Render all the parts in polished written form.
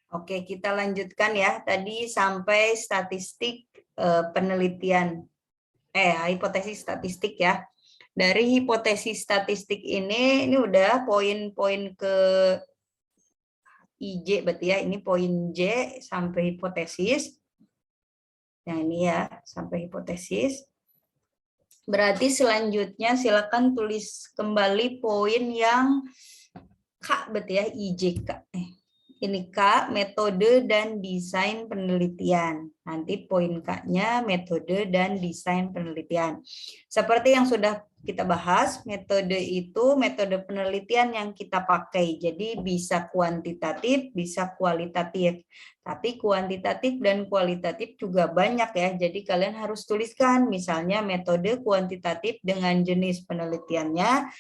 Oke, kita lanjutkan ya. Tadi sampai statistik penelitian, hipotesis statistik ya. Dari hipotesis statistik ini udah poin-poin ke IJ berarti ya. Ini poin J sampai hipotesis. Yang ini ya, sampai hipotesis. Berarti selanjutnya silakan tulis kembali poin yang K berarti ya, IJK. Ini K, metode dan desain penelitian. Nanti poin K-nya metode dan desain penelitian. Seperti yang sudah kita bahas, metode itu metode penelitian yang kita pakai. Jadi bisa kuantitatif, bisa kualitatif. Tapi kuantitatif dan kualitatif juga banyak ya. Jadi kalian harus tuliskan misalnya metode kuantitatif dengan jenis penelitiannya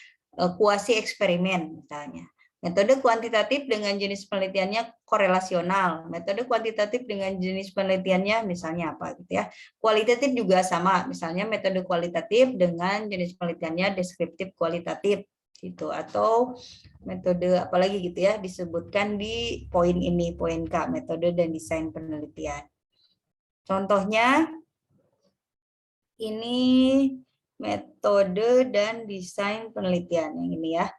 kuasi eksperimen misalnya. Metode kuantitatif dengan jenis penelitiannya korelasional. Metode kuantitatif dengan jenis penelitiannya misalnya apa gitu ya. Kualitatif juga sama, misalnya metode kualitatif dengan jenis penelitiannya deskriptif kualitatif gitu, atau metode apalagi gitu ya disebutkan di poin ini, poin K, metode dan desain penelitian. Contohnya ini metode dan desain penelitian yang ini ya.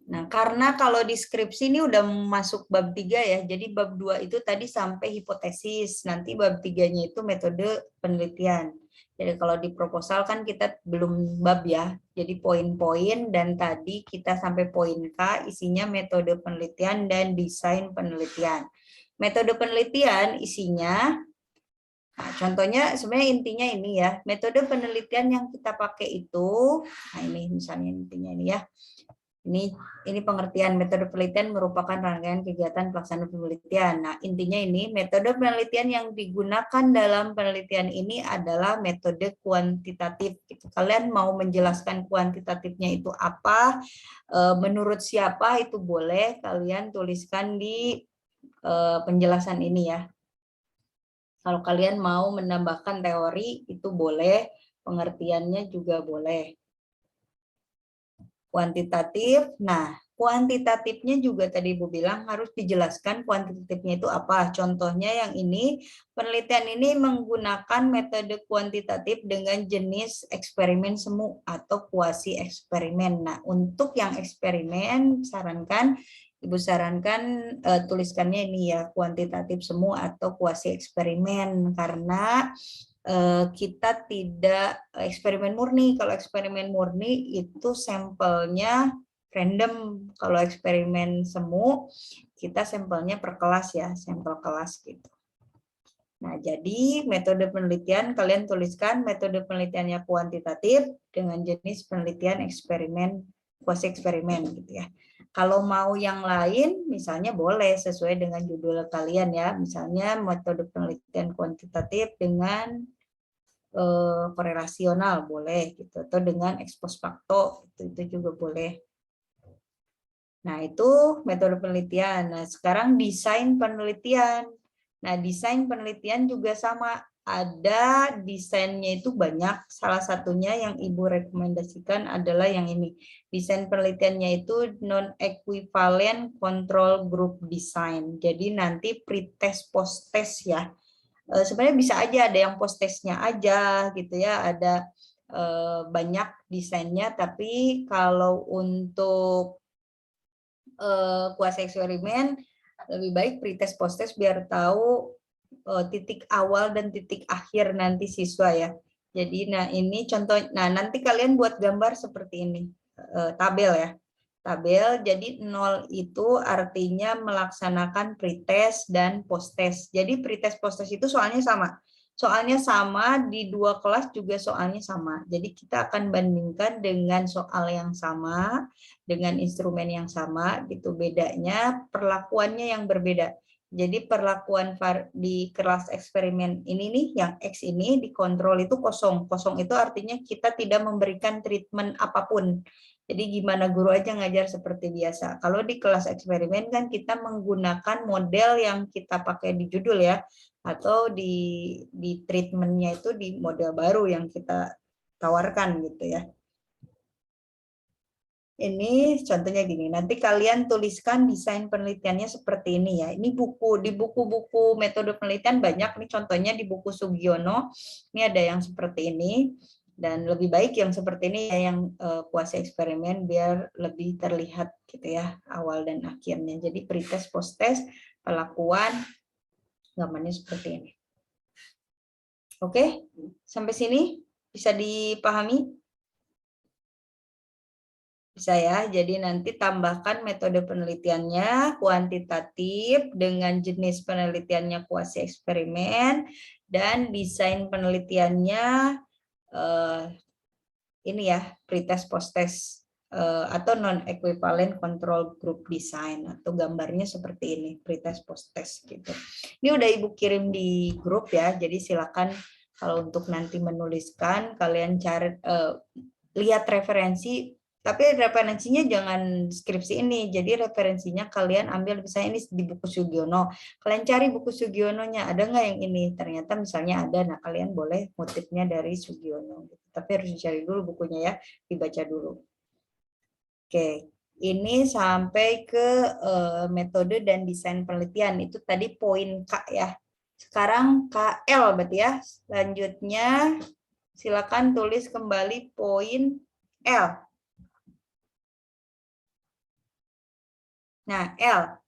Nah, karena kalau deskripsi ini udah masuk bab 3 ya, jadi bab 2 itu tadi sampai hipotesis, nanti bab 3-nya itu metode penelitian. Jadi kalau di proposal kan kita belum bab ya, jadi poin-poin dan tadi kita sampai poin K, isinya metode penelitian dan desain penelitian. Metode penelitian isinya, nah contohnya sebenarnya intinya ini ya, metode penelitian yang kita pakai itu, nah ini misalnya intinya ini ya, ini pengertian metode penelitian merupakan rangkaian kegiatan pelaksanaan penelitian. Nah, intinya ini metode penelitian yang digunakan dalam penelitian ini adalah metode kuantitatif. Kalian mau menjelaskan kuantitatifnya itu apa, menurut siapa itu boleh kalian tuliskan di penjelasan ini ya. Kalau kalian mau menambahkan teori itu boleh, pengertiannya juga boleh. Kuantitatif, nah kuantitatifnya juga tadi Ibu bilang harus dijelaskan kuantitatifnya itu apa. Contohnya yang ini, penelitian ini menggunakan metode kuantitatif dengan jenis eksperimen semu atau kuasi eksperimen. Nah, untuk yang eksperimen Ibu sarankan tuliskannya ini ya, kuantitatif semu atau kuasi eksperimen, karena kita tidak eksperimen murni. Kalau eksperimen murni itu sampelnya random. Kalau eksperimen semu kita sampelnya per kelas ya, sampel kelas gitu. Nah, jadi metode penelitian kalian tuliskan metode penelitiannya kuantitatif dengan jenis penelitian eksperimen, kuasi eksperimen gitu ya. Kalau mau yang lain misalnya boleh sesuai dengan judul kalian ya. Misalnya metode penelitian kuantitatif dengan korelasional boleh gitu, atau dengan ekspos fakto itu juga boleh. Nah, itu metode penelitian. Nah, sekarang desain penelitian. Nah, desain penelitian juga sama, ada desainnya itu banyak. Salah satunya yang Ibu rekomendasikan adalah yang ini. Desain penelitiannya itu non-equivalent control group design. Jadi nanti pretest post-test ya. Sebenarnya bisa aja ada yang post-testnya aja gitu ya, ada banyak desainnya, tapi kalau untuk kuasa eksperimen lebih baik pretest post-test biar tahu titik awal dan titik akhir nanti siswa ya. Jadi nah ini contoh, nah nanti kalian buat gambar seperti ini, tabel ya. Tabel, jadi 0 itu artinya melaksanakan pretest dan post-test. Jadi pretest post-test itu soalnya sama. Soalnya sama, di dua kelas juga soalnya sama. Jadi kita akan bandingkan dengan soal yang sama, dengan instrumen yang sama, gitu. Bedanya perlakuannya yang berbeda. Jadi perlakuan di kelas eksperimen ini nih, yang X ini dikontrol itu kosong. Kosong itu artinya kita tidak memberikan treatment apapun. Jadi gimana guru aja ngajar seperti biasa. Kalau di kelas eksperimen kan kita menggunakan model yang kita pakai di judul ya, atau di treatmentnya itu di model baru yang kita tawarkan gitu ya. Ini contohnya gini, nanti kalian tuliskan desain penelitiannya seperti ini ya. Ini di buku-buku metode penelitian banyak nih, contohnya di buku Sugiono, ini ada yang seperti ini. Dan lebih baik yang seperti ini ya, yang kuasi eksperimen biar lebih terlihat gitu ya, awal dan akhirnya. Jadi pretest, post-test, pelakuan, gambarnya seperti ini. Oke, sampai sini bisa dipahami? Bisa ya, jadi nanti tambahkan metode penelitiannya kuantitatif dengan jenis penelitiannya kuasi eksperimen dan desain penelitiannya ini ya, pretest posttest atau non equivalent control group design atau gambarnya seperti ini, pretest posttest gitu. Ini udah Ibu kirim di grup ya, jadi silakan kalau untuk nanti menuliskan kalian cari lihat referensi. Tapi referensinya jangan skripsi ini. Jadi referensinya kalian ambil misalnya ini di buku Sugiono. Kalian cari buku Sugiononya, ada nggak yang ini? Ternyata misalnya ada, nah kalian boleh motifnya dari Sugiono. Tapi harus dicari dulu bukunya ya, dibaca dulu. Oke, ini sampai ke metode dan desain penelitian. Itu tadi poin K ya. Sekarang KL berarti ya. Selanjutnya silakan tulis kembali poin L. Nah, L.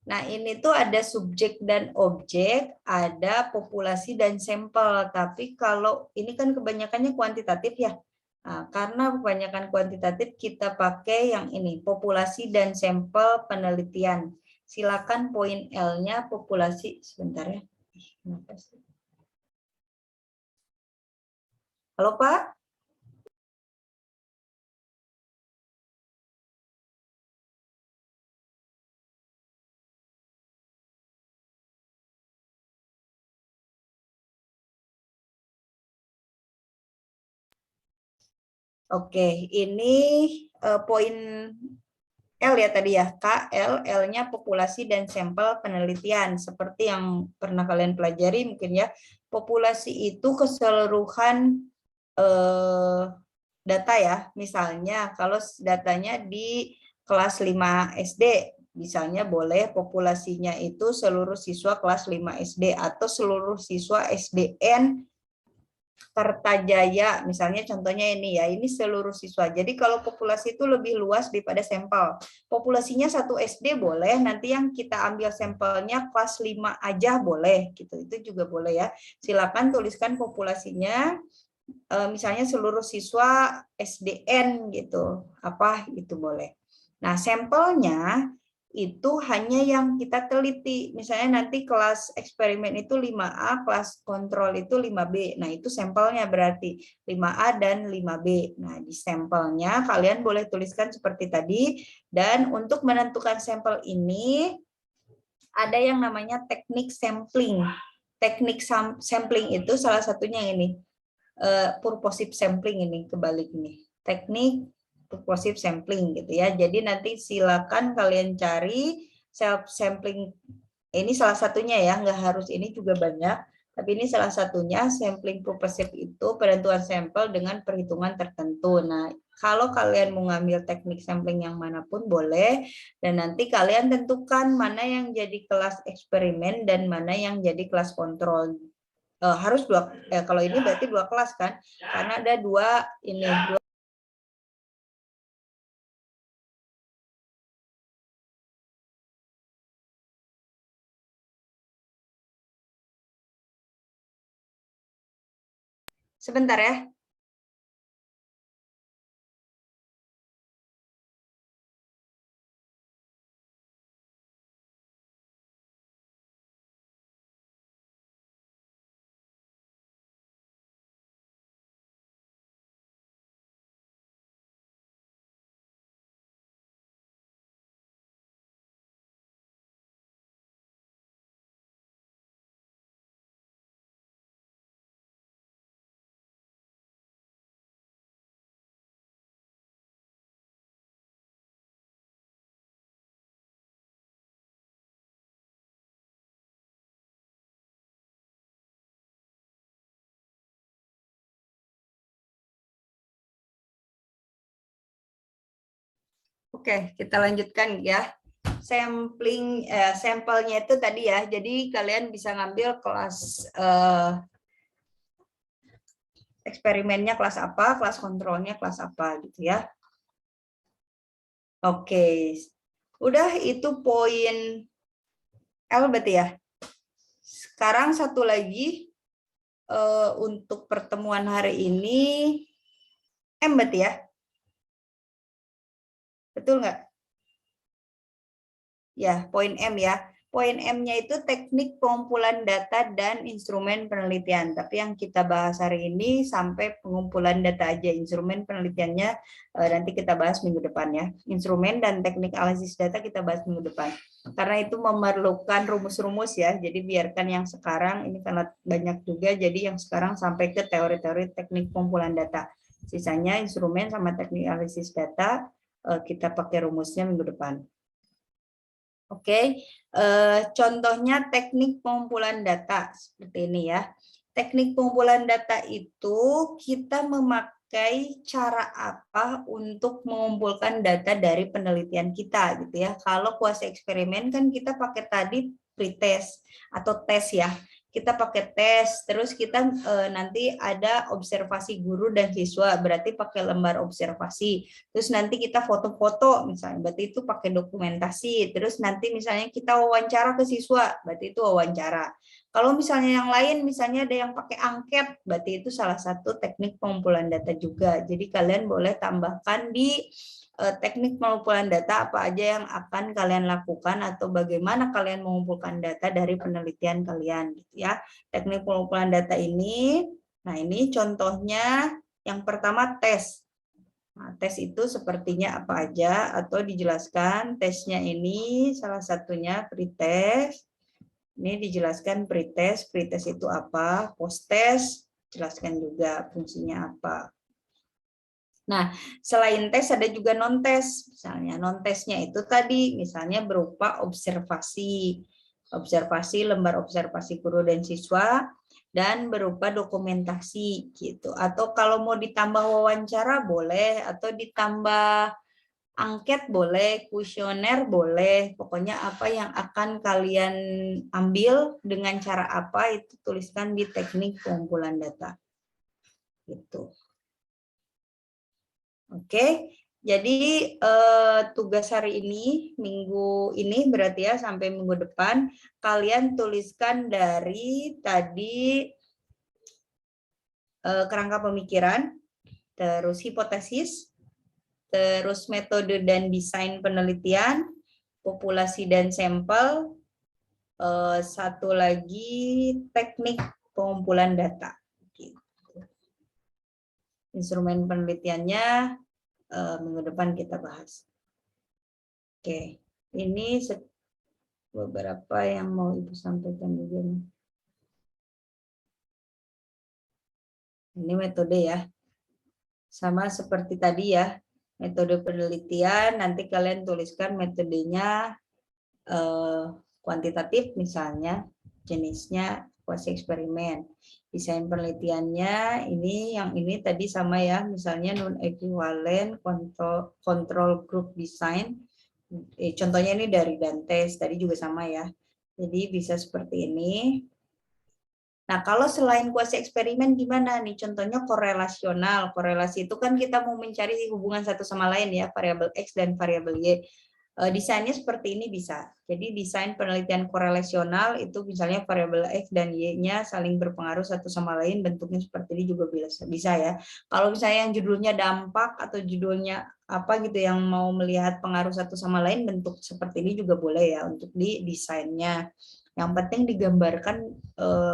Nah, ini tuh ada subjek dan objek, ada populasi dan sampel. Tapi kalau ini kan kebanyakannya kuantitatif ya. Nah, karena kebanyakan kuantitatif kita pakai yang ini, populasi dan sampel penelitian. Silakan poin L-nya populasi. Sebentar ya. Halo Pak? Oke, ini poin L ya tadi ya, KL, L-nya populasi dan sampel penelitian. Seperti yang pernah kalian pelajari mungkin ya, populasi itu keseluruhan data ya. Misalnya kalau datanya di kelas 5 SD, misalnya boleh populasinya itu seluruh siswa kelas 5 SD atau seluruh siswa SDN Kertajaya, misalnya contohnya ini ya, ini seluruh siswa. Jadi kalau populasi itu lebih luas daripada sampel. Populasinya 1 SD boleh, nanti yang kita ambil sampelnya kelas 5 aja boleh, gitu. Itu juga boleh ya. Silakan tuliskan populasinya, misalnya seluruh siswa SDN gitu. Apa itu boleh. Nah, sampelnya itu hanya yang kita teliti. Misalnya nanti kelas eksperimen itu 5A, kelas kontrol itu 5B. Nah, itu sampelnya berarti 5A dan 5B. Nah, di sampelnya kalian boleh tuliskan seperti tadi. Dan untuk menentukan sampel ini, ada yang namanya teknik sampling. Teknik sampling itu salah satunya ini, purposive sampling ini, kebalik ini. Teknik purposive sampling gitu ya. Jadi nanti silakan kalian cari self sampling, ini salah satunya ya, nggak harus ini juga banyak, tapi ini salah satunya. Sampling purposive itu penentuan sampel dengan perhitungan tertentu. Nah, kalau kalian mau ngambil teknik sampling yang manapun boleh, dan nanti kalian tentukan mana yang jadi kelas eksperimen dan mana yang jadi kelas kontrol. Harus dua, kalau ini berarti 2 kelas kan, karena ada 2 ini. Sebentar ya. Oke, kita lanjutkan ya. Sampelnya itu tadi ya. Jadi kalian bisa ngambil kelas eksperimennya kelas apa, kelas kontrolnya kelas apa gitu ya. Oke. Udah itu poin L berarti ya. Sekarang satu lagi untuk pertemuan hari ini M berarti ya. Betul nggak? Ya, poin M ya. Poin M-nya itu teknik pengumpulan data dan instrumen penelitian. Tapi yang kita bahas hari ini sampai pengumpulan data aja. Instrumen penelitiannya nanti kita bahas minggu depan ya. Instrumen dan teknik analisis data kita bahas minggu depan. Karena itu memerlukan rumus-rumus ya. Jadi biarkan yang sekarang, ini karena banyak juga, jadi yang sekarang sampai ke teori-teori teknik pengumpulan data. Sisanya instrumen sama teknik analisis data kita pakai rumusnya minggu depan. Oke, contohnya teknik pengumpulan data seperti ini ya. Teknik pengumpulan data itu kita memakai cara apa untuk mengumpulkan data dari penelitian kita gitu ya. Kalau kuasa eksperimen kan kita pakai tadi pretest atau tes ya. Kita pakai tes, terus kita nanti ada observasi guru dan siswa, berarti pakai lembar observasi. Terus nanti kita foto-foto misalnya, berarti itu pakai dokumentasi. Terus nanti misalnya kita wawancara ke siswa, berarti itu wawancara. Kalau misalnya yang lain, misalnya ada yang pakai angket, berarti itu salah satu teknik pengumpulan data juga. Jadi kalian boleh tambahkan di teknik pengumpulan data apa aja yang akan kalian lakukan atau bagaimana kalian mengumpulkan data dari penelitian kalian gitu ya. Teknik pengumpulan data ini, nah ini contohnya yang pertama tes. Nah, tes itu sepertinya apa aja atau dijelaskan tesnya ini salah satunya pretest. Ini dijelaskan pretest, pretest itu apa, post-test, jelaskan juga fungsinya apa. Nah, selain tes ada juga non-tes. Misalnya non-tesnya itu tadi misalnya berupa observasi. Observasi, lembar observasi guru dan siswa, dan berupa dokumentasi gitu. Atau kalau mau ditambah wawancara boleh, atau ditambah angket boleh, kuesioner boleh. Pokoknya apa yang akan kalian ambil dengan cara apa itu tuliskan di teknik pengumpulan data. Gitu. Oke, jadi tugas hari ini, minggu ini berarti ya sampai minggu depan, kalian tuliskan dari tadi kerangka pemikiran, terus hipotesis, terus metode dan desain penelitian, populasi dan sampel, satu lagi teknik pengumpulan data. Instrumen penelitiannya minggu depan kita bahas. Oke, ini beberapa yang mau Ibu sampaikan juga nih. Ini metode ya. Sama seperti tadi ya, metode penelitian, nanti kalian tuliskan metodenya kuantitatif misalnya, jenisnya kuasi eksperimen. Desain penelitiannya yang ini tadi sama ya, misalnya non equivalent control group design. Contohnya ini dari Dantes, tadi juga sama ya. Jadi bisa seperti ini. Nah, kalau selain kuasi eksperimen gimana nih? Contohnya korelasional. Korelasi itu kan kita mau mencari hubungan satu sama lain ya, variabel X dan variabel Y. Desainnya seperti ini bisa. Jadi desain penelitian korelasional itu misalnya variabel X dan Y-nya saling berpengaruh satu sama lain, bentuknya seperti ini juga bisa ya. Kalau misalnya yang judulnya dampak atau judulnya apa gitu yang mau melihat pengaruh satu sama lain, bentuk seperti ini juga boleh ya untuk di desainnya. Yang penting digambarkan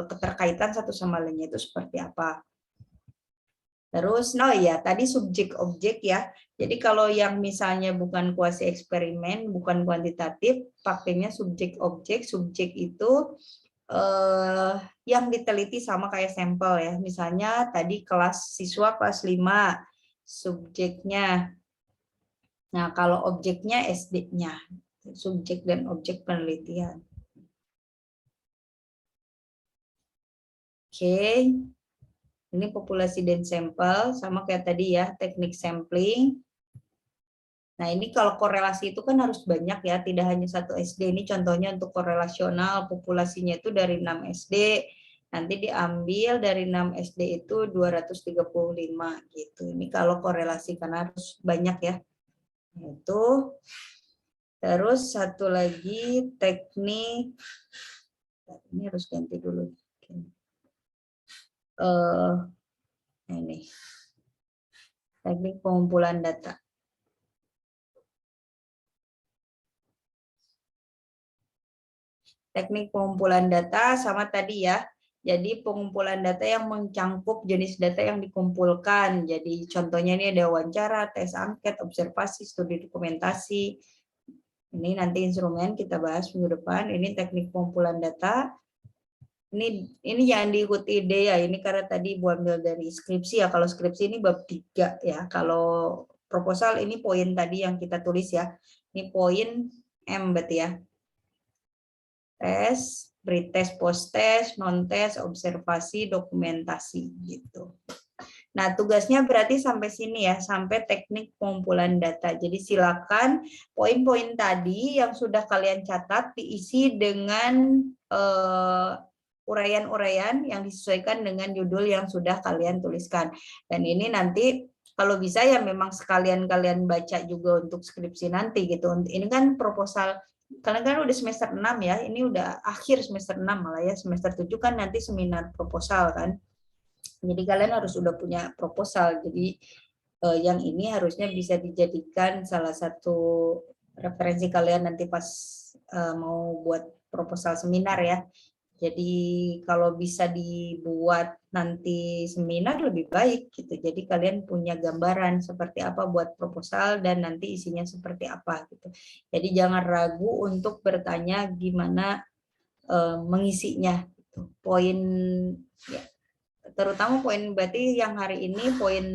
keterkaitan satu sama lainnya itu seperti apa. Terus, ya tadi subjek objek ya. Jadi kalau yang misalnya bukan kuasi eksperimen, bukan kuantitatif, pakainya subjek objek. Subjek itu yang diteliti sama kayak sampel ya. Misalnya tadi kelas siswa kelas 5, subjeknya. Nah, kalau objeknya SD-nya, subjek dan objek penelitian. Oke. Ini populasi dan sampel, sama kayak tadi ya, teknik sampling. Nah, ini kalau korelasi itu kan harus banyak ya, tidak hanya satu SD. Ini contohnya untuk korelasional, populasinya itu dari 6 SD, nanti diambil dari 6 SD itu 235 gitu. Ini kalau korelasi karena harus banyak ya. Itu. Terus satu lagi teknik, ini harus ganti dulu. Ini teknik pengumpulan data. Teknik pengumpulan data sama tadi ya. Jadi pengumpulan data yang mencangkup jenis data yang dikumpulkan. Jadi contohnya ini ada wawancara, tes angket, observasi, studi dokumentasi. Ini nanti instrumen kita bahas minggu depan. Ini teknik pengumpulan data. Ini jangan diikuti ide ya. Ini karena tadi Ibu ambil dari skripsi ya. Kalau skripsi ini bab 3 ya. Kalau proposal ini poin tadi yang kita tulis ya. Ini poin M berarti ya. Tes, pretest, post-test, non-test, observasi, dokumentasi gitu. Nah, tugasnya berarti sampai sini ya, sampai teknik pengumpulan data. Jadi silakan poin-poin tadi yang sudah kalian catat diisi dengan uraian-uraian yang disesuaikan dengan judul yang sudah kalian tuliskan. Dan ini nanti kalau bisa ya memang sekalian kalian baca juga untuk skripsi nanti gitu. Ini kan proposal, kalian kan udah semester 6 ya, ini udah akhir semester 6 malah ya, semester 7 kan nanti seminar proposal kan. Jadi kalian harus udah punya proposal. Jadi yang ini harusnya bisa dijadikan salah satu referensi kalian nanti pas mau buat proposal seminar ya. Jadi kalau bisa dibuat nanti seminar lebih baik gitu. Jadi kalian punya gambaran seperti apa buat proposal dan nanti isinya seperti apa gitu. Jadi jangan ragu untuk bertanya gimana mengisinya. Gitu. Poin ya, terutama poin berarti yang hari ini poin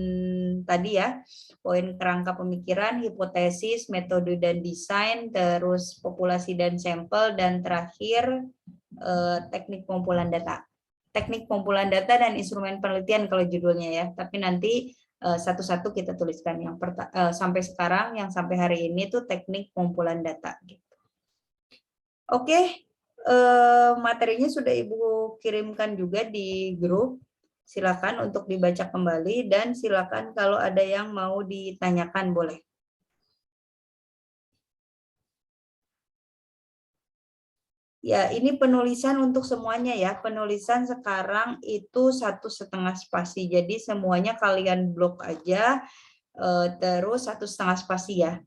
tadi ya, poin kerangka pemikiran, hipotesis, metode dan desain, terus populasi dan sampel, dan terakhir teknik pengumpulan data. Teknik pengumpulan data dan instrumen penelitian kalau judulnya ya. Tapi nanti satu-satu kita tuliskan. Yang sampai sekarang, yang sampai hari ini tuh teknik pengumpulan data. Gitu. Oke, materinya sudah Ibu kirimkan juga di grup. Silakan untuk dibaca kembali dan silakan kalau ada yang mau ditanyakan boleh. Ya, ini penulisan untuk semuanya ya. Penulisan sekarang itu 1,5 spasi. Jadi semuanya kalian blok aja, terus 1,5 spasi ya.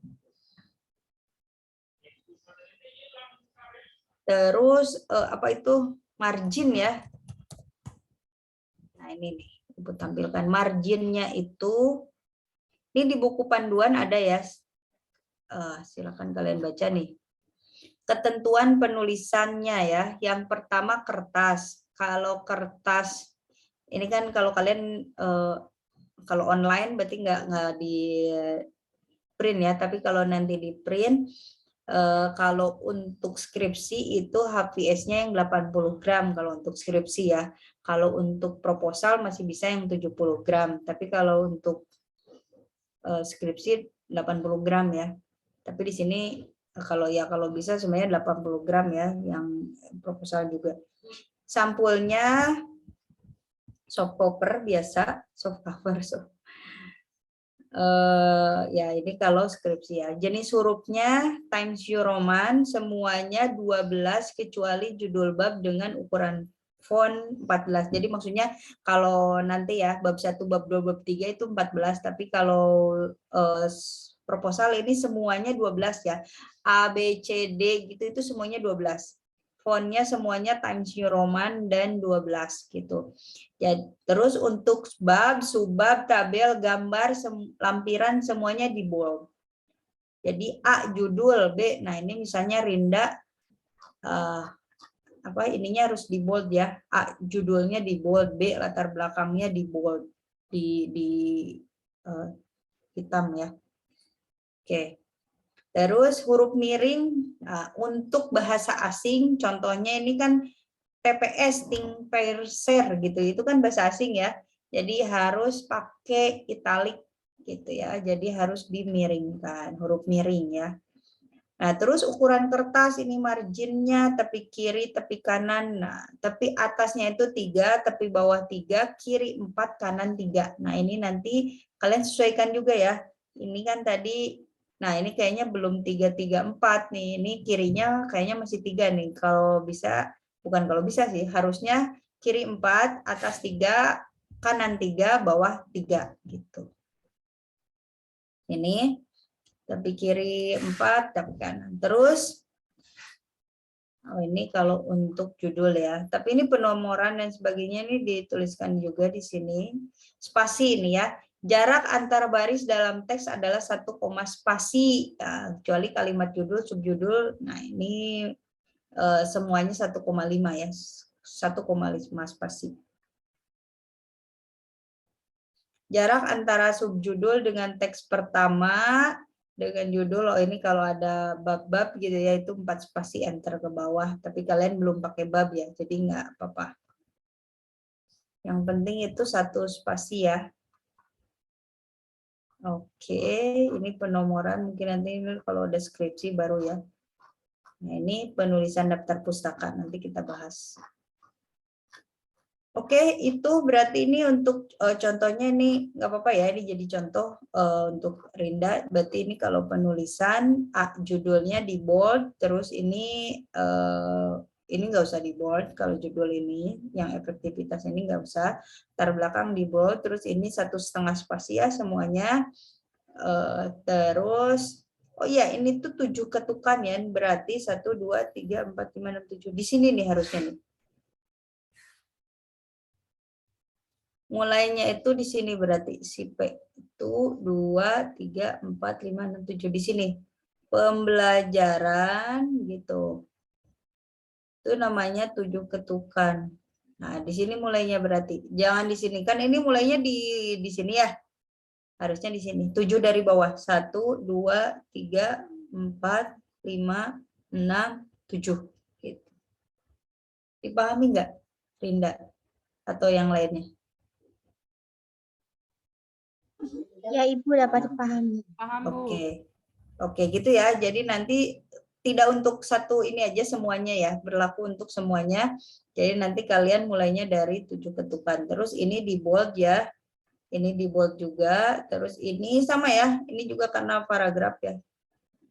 Terus apa itu margin ya? Nah ini nih, Ibu tampilkan marginnya itu. Ini di buku panduan ada ya. Silakan kalian baca nih. Ketentuan penulisannya ya. Yang pertama kertas. Kalau kertas ini kan kalau kalian kalau online berarti nggak di print ya, tapi kalau nanti di print kalau untuk skripsi itu HVS-nya yang 80 gram kalau untuk skripsi ya. Kalau untuk proposal masih bisa yang 70 gram, tapi kalau untuk skripsi 80 gram ya. Tapi di sini kalau bisa sebenarnya 80 gram ya yang proposal juga. Sampulnya soft cover biasa, soft cover. Ya ini kalau skripsi ya. Jenis hurufnya Times New Roman semuanya 12 kecuali judul bab dengan ukuran font 14. Jadi maksudnya kalau nanti ya bab 1, bab 2, bab 3 itu 14, tapi kalau proposal ini semuanya 12 ya. A, B, C, D gitu itu semuanya 12. Fontnya semuanya Times New Roman dan 12 gitu. Ya, terus untuk bab, subbab, tabel, gambar, lampiran semuanya di bold. Jadi A judul, B. Nah, ini misalnya Rinda apa ininya harus di bold ya. A judulnya di bold, B latar belakangnya di bold, di hitam ya. Oke. Terus huruf miring untuk bahasa asing, contohnya ini kan TPS, Think Pair Share gitu, itu kan bahasa asing ya. Jadi harus pakai italic gitu ya. Jadi harus dimiringkan, huruf miring ya. Nah, terus ukuran kertas ini marginnya tepi kiri, tepi kanan. Nah, tepi atasnya itu 3, tepi bawah 3, kiri 4, kanan 3. Nah, ini nanti kalian sesuaikan juga ya. Ini kan tadi, nah ini kayaknya belum 3, 3, 4 nih. Ini kirinya kayaknya masih 3 nih. Kalau bisa, bukan kalau bisa sih, harusnya kiri 4, atas 3, kanan 3, bawah 3 gitu. Ini tepi kiri 4, tepi kanan. Terus, oh ini kalau untuk judul ya. Tapi ini penomoran dan sebagainya ini dituliskan juga di sini. Spasi ini ya. Jarak antar baris dalam teks adalah 1, spasi. Ya, kecuali kalimat judul, subjudul. Nah ini semuanya 1,5 ya. 1,5 spasi. Jarak antara subjudul dengan teks pertama dengan judul, oh ini kalau ada bab-bab gitu ya, itu 4 spasi enter ke bawah. Tapi kalian belum pakai bab ya, jadi nggak apa-apa. Yang penting itu 1 spasi ya. Oke, ini penomoran, mungkin nanti kalau ada skripsi baru ya. Nah ini penulisan daftar pustaka, nanti kita bahas. Oke, itu berarti ini untuk contohnya ini nggak apa-apa ya, ini jadi contoh untuk Rinda. Berarti ini kalau penulisan judulnya di bold, terus ini nggak usah di bold kalau judul ini, yang efektivitas ini nggak usah. Latar belakang di bold, terus ini 1,5 spasi ya semuanya. Terus, oh iya ini tuh 7 ketukan ya, berarti 1, 2, 3, 4, 5, 6, 7. Di sini nih harusnya nih. Mulainya itu di sini berarti si P itu 2, 3, 4, 5, 6, 7 di sini. Pembelajaran gitu. Itu namanya 7 ketukan. Nah, di sini mulainya berarti. Jangan di sini. Kan ini mulainya di sini ya. Harusnya di sini. 7 dari bawah. 1, 2, 3, 4, 5, 6, 7. Gitu. Dipahami nggak, Rinda? Atau yang lainnya? Ya, Ibu dapat dipahami. Oke, gitu ya. Jadi nanti tidak untuk satu ini aja semuanya ya, berlaku untuk semuanya. Jadi nanti kalian mulainya dari 7 ketukan. Terus ini di bold ya. Ini di bold juga. Terus ini sama ya. Ini juga karena paragraf ya.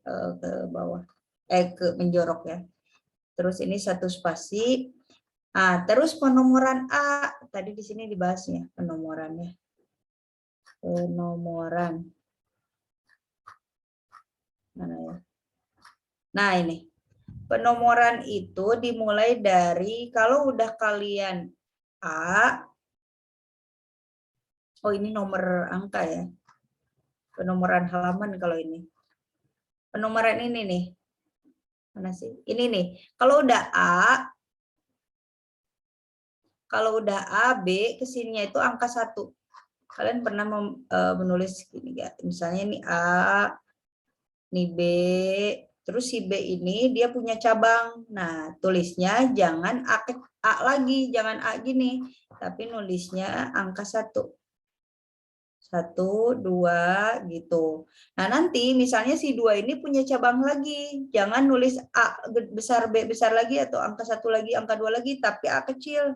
Ke bawah. Ke menjorok ya. Terus ini 1 spasi. Nah, terus penomoran A. Tadi di sini dibahasnya penomorannya. Penomoran. Mana ya? Nah, ini. Penomoran itu dimulai dari, kalau udah kalian A, oh ini nomor angka ya. Penomoran halaman kalau ini. Penomoran ini nih. Mana sih? Ini nih. Kalau udah A, B, kesininya itu angka 1. Kalian pernah menulis gini ya. Misalnya ini A, ini B, terus si B ini dia punya cabang. Nah, tulisnya jangan A lagi, jangan A gini, tapi nulisnya angka 1. 1, 2 gitu. Nah, nanti misalnya si 2 ini punya cabang lagi. Jangan nulis A besar, B besar lagi, atau angka 1 lagi, angka 2 lagi, tapi A kecil.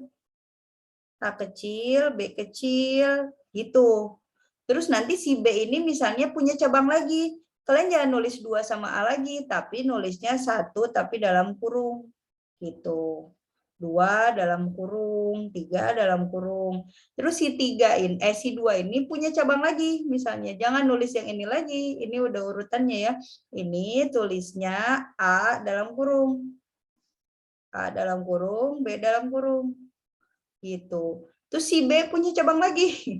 A kecil, B kecil, gitu. Terus nanti si B ini misalnya punya cabang lagi. Kalian jangan nulis 2 sama A lagi, tapi nulisnya 1 tapi dalam kurung. Gitu. 2 dalam kurung, 3 dalam kurung. Terus si 3 ini, si 2 ini punya cabang lagi misalnya. Jangan nulis yang ini lagi. Ini udah urutannya ya. Ini tulisnya A dalam kurung. A dalam kurung, B dalam kurung. Gitu. Terus si B punya cabang lagi.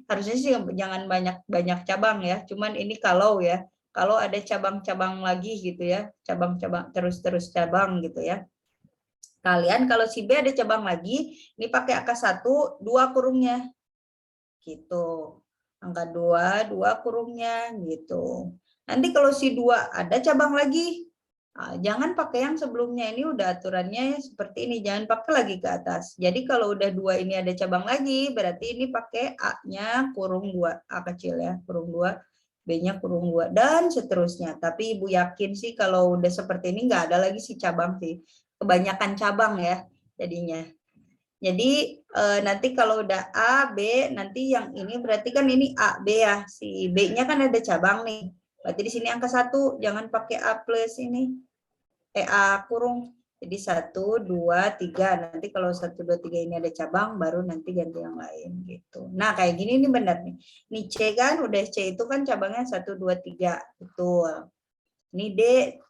Harusnya sih jangan banyak cabang ya. Cuman ini kalau ya, kalau ada cabang-cabang lagi gitu ya, cabang-cabang terus cabang gitu ya. Kalian kalau si B ada cabang lagi, ini pakai angka 1, 2 kurungnya. Gitu. Angka 2, 2 kurungnya gitu. Nanti kalau si 2 ada cabang lagi, Jangan pakai yang sebelumnya, ini udah aturannya seperti ini, jangan pakai lagi ke atas. Jadi kalau udah 2 ini ada cabang lagi, berarti ini pakai A-nya kurung 2, A kecil ya, kurung 2, B-nya kurung 2, dan seterusnya. Tapi Ibu yakin sih kalau udah seperti ini nggak ada lagi si cabang sih. Kebanyakan cabang ya jadinya. Jadi nanti kalau udah A, B, nanti yang ini berarti kan ini A, B ya. Si B-nya kan ada cabang nih. Berarti di sini angka 1, jangan pakai A plus ini. A kurung. Jadi 1, 2, 3. Nanti kalau 1, 2, 3 ini ada cabang, baru nanti ganti yang lain gitu. Nah, kayak gini nih benar nih. Ini C kan, udah C itu kan cabangnya 1, 2, 3. Betul. Ini D,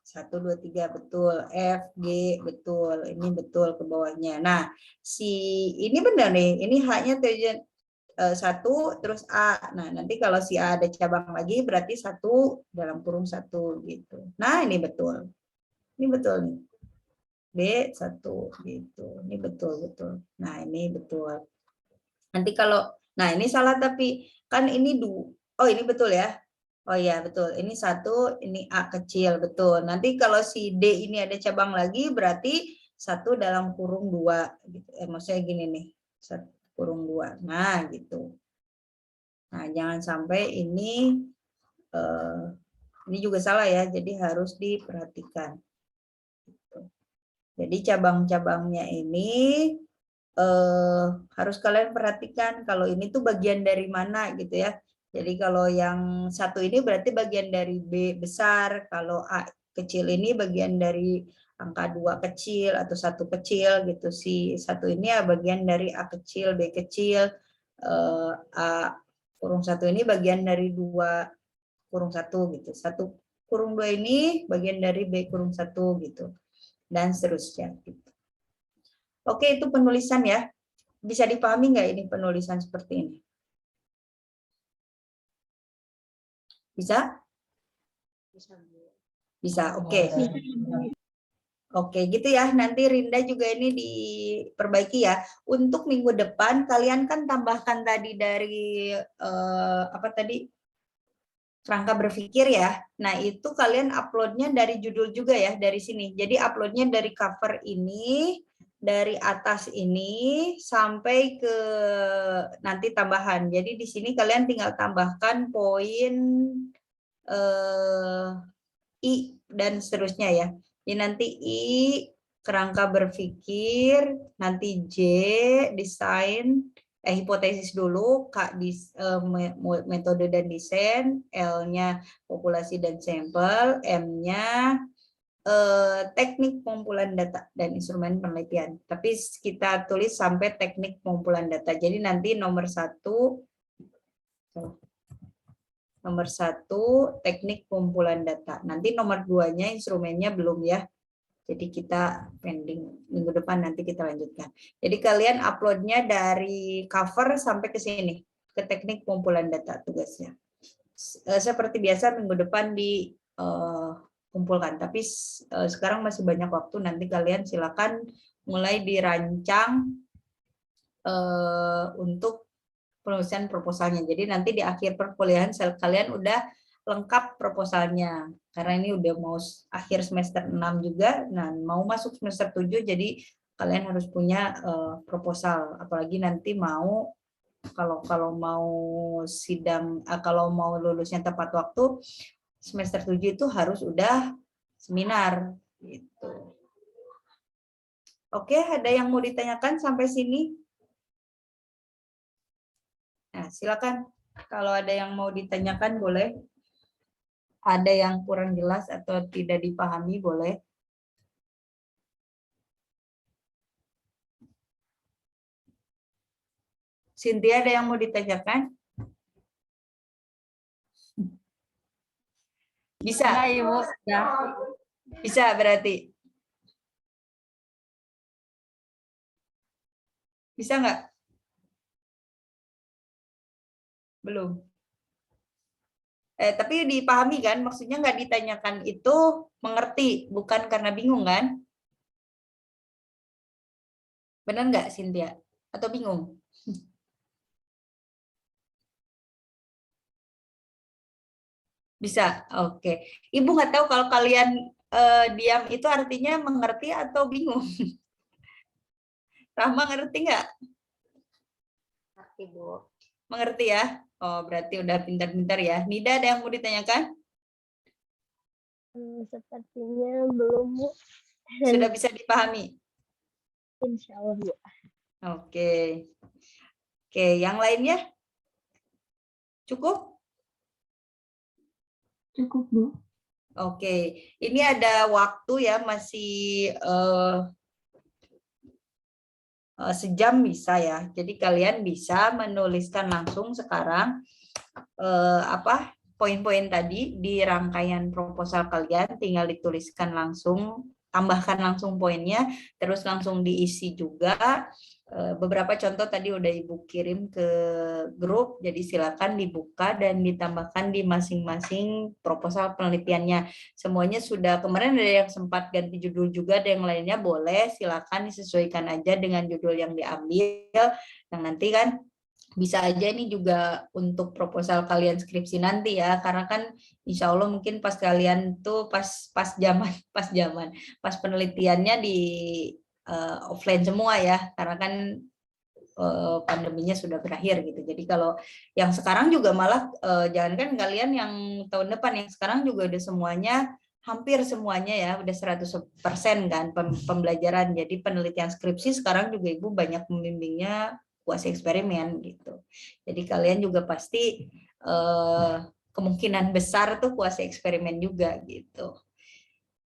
1, 2, 3. Betul. F, G, betul. Ini betul ke bawahnya. Nah, si ini benar nih. Ini H-nya 1, terus A. Nah, nanti kalau si A ada cabang lagi, berarti 1 dalam kurung 1 gitu. Nah, ini betul. Ini betul nih. B1 gitu. Ini betul-betul. Nah, ini betul. Nanti kalau ini salah tapi kan ini oh ini betul ya. Oh iya betul. Ini 1, ini A kecil, betul. Nanti kalau si D ini ada cabang lagi berarti 1 dalam kurung 2 gitu. Maksudnya gini nih. 1 kurung 2. Nah, gitu. Nah, jangan sampai ini juga salah ya. Jadi harus diperhatikan. Jadi cabang-cabangnya ini harus kalian perhatikan kalau ini tuh bagian dari mana gitu ya. Jadi kalau yang 1 ini berarti bagian dari B besar, kalau A kecil ini bagian dari angka 2 kecil atau 1 kecil gitu. Si 1 ini ya bagian dari A kecil, B kecil, A kurung 1 ini bagian dari 2 kurung 1 gitu. 1 kurung 2 ini bagian dari B kurung 1 gitu. Dan seterusnya gitu. Oke, itu penulisan ya. Bisa dipahami nggak ini penulisan seperti ini? Bisa? Bisa, oke. Oke, gitu ya. Nanti Rinda juga ini diperbaiki ya. Untuk minggu depan, kalian kan tambahkan tadi dari, apa tadi? Kerangka berpikir ya. Nah, itu kalian uploadnya dari judul juga ya, dari sini. Jadi uploadnya dari cover ini, dari atas ini sampai ke nanti tambahan. Jadi di sini kalian tinggal tambahkan poin I dan seterusnya ya. Jadi nanti I kerangka berpikir, nanti J desain, hipotesis dulu, K metode dan desain, L-nya populasi dan sampel, M-nya teknik pengumpulan data dan instrumen penelitian. Tapi kita tulis sampai teknik pengumpulan data. Jadi nanti nomor 1 teknik pengumpulan data. Nanti nomor 2-nya instrumennya belum ya. Jadi kita pending, minggu depan nanti kita lanjutkan. Jadi kalian uploadnya dari cover sampai ke sini, ke teknik pengumpulan data tugasnya. Seperti biasa minggu depan dikumpulkan. Tapi sekarang masih banyak waktu, nanti kalian silakan mulai dirancang untuk penulisan proposalnya. Jadi nanti di akhir perkuliahan kalian udah lengkap proposalnya. Karena ini udah mau akhir semester 6 juga, nah mau masuk semester 7, jadi kalian harus punya proposal. Apalagi nanti mau kalau mau sidang, kalau mau lulusnya tepat waktu, semester 7 itu harus udah seminar gitu. Oke, ada yang mau ditanyakan sampai sini? Nah, silakan. Kalau ada yang mau ditanyakan boleh. Ada yang kurang jelas atau tidak dipahami boleh. Cynthia, ada yang mau ditanyakan? Bisa? Ibu. Ya. Bisa berarti? Bisa nggak? Belum. Tapi dipahami kan? Maksudnya nggak ditanyakan itu mengerti, bukan karena bingung kan? Benar nggak, Cynthia? Atau bingung? Bisa, oke. Ibu nggak tahu kalau kalian diam itu artinya mengerti atau bingung? Rahma ngerti nggak? Ngerti, Bu. Mengerti ya? Oh, berarti udah pintar-pintar ya. Nida ada yang mau ditanyakan? Sepertinya belum, Bu. Sudah bisa dipahami? Insya Allah, Bu. Oke. Oke, yang lainnya? Cukup? Cukup, Bu. Oke, ini ada waktu ya, masih sejam bisa ya. Jadi kalian bisa menuliskan langsung sekarang apa poin-poin tadi di rangkaian proposal kalian, tinggal dituliskan langsung, tambahkan langsung poinnya, terus langsung diisi juga. Beberapa contoh tadi udah Ibu kirim ke grup, jadi silakan dibuka dan ditambahkan di masing-masing proposal penelitiannya. Semuanya sudah, kemarin ada yang sempat ganti judul juga, ada yang lainnya boleh, silakan disesuaikan aja dengan judul yang diambil, yang nanti kan bisa aja ini juga untuk proposal kalian skripsi nanti ya, karena kan insya Allah mungkin pas kalian tuh pas penelitiannya di offline semua ya, karena kan pandeminya sudah berakhir gitu. Jadi kalau yang sekarang juga malah jangankan kalian yang tahun depan, yang sekarang juga udah semuanya, hampir semuanya ya udah 100% kan pembelajaran. Jadi penelitian skripsi sekarang juga Ibu banyak membimbingnya kuasa eksperimen gitu. Jadi kalian juga pasti kemungkinan besar tuh kuasa eksperimen juga gitu.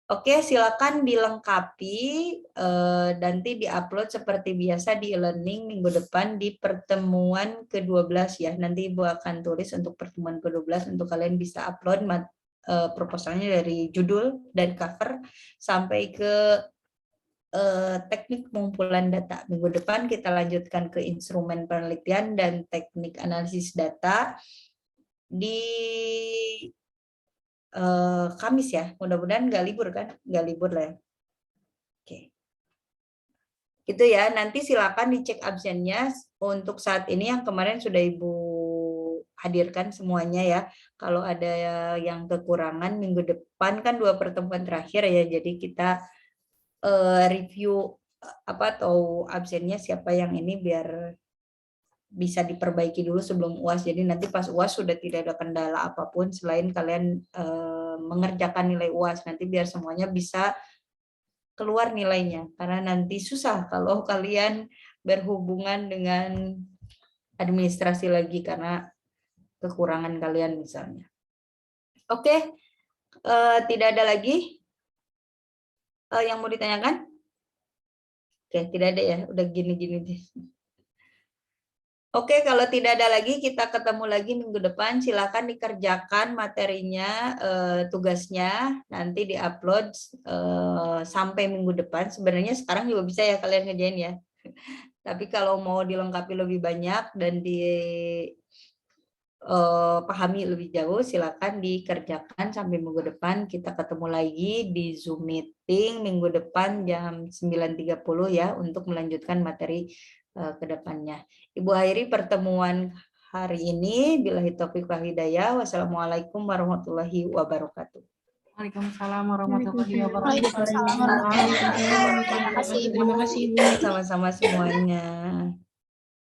Oke, silakan dilengkapi, nanti diupload seperti biasa di e-learning minggu depan di pertemuan ke-12 ya. Nanti Ibu akan tulis untuk pertemuan ke-12 untuk kalian bisa upload proposalnya dari judul dan cover sampai ke teknik pengumpulan data. Minggu depan kita lanjutkan ke instrumen penelitian dan teknik analisis data di Kamis ya. Mudah-mudahan nggak libur kan? Nggak libur lah ya. Oke. Gitu ya. Nanti silakan dicek absennya. Untuk saat ini yang kemarin sudah Ibu hadirkan semuanya ya. Kalau ada yang kekurangan minggu depan kan 2 pertemuan terakhir ya. Jadi kita review apa atau absennya siapa yang ini biar bisa diperbaiki dulu sebelum UAS. Jadi nanti pas UAS sudah tidak ada kendala apapun selain kalian mengerjakan nilai UAS. Nanti biar semuanya bisa keluar nilainya. Karena nanti susah kalau kalian berhubungan dengan administrasi lagi karena kekurangan kalian misalnya. Oke, tidak ada lagi yang mau ditanyakan? Oke, tidak ada ya. Udah gini-gini deh. Oke, kalau tidak ada lagi, kita ketemu lagi minggu depan. Silakan dikerjakan materinya, tugasnya, nanti diupload sampai minggu depan. Sebenarnya sekarang juga bisa ya kalian ngerjain ya. Tapi kalau mau dilengkapi lebih banyak dan dipahami lebih jauh, silakan dikerjakan sampai minggu depan. Kita ketemu lagi di Zoom meeting minggu depan jam 9.30 ya untuk melanjutkan materi ke depannya. Ibu akhiri pertemuan hari ini. Billahi taufiq wal hidayah. Wassalamualaikum warahmatullahi wabarakatuh. Waalaikumsalam warahmatullahi wabarakatuh. Waalaikumsalam warahmatullahi wabarakatuh. Terima kasih, Ibu. Sama-sama semuanya.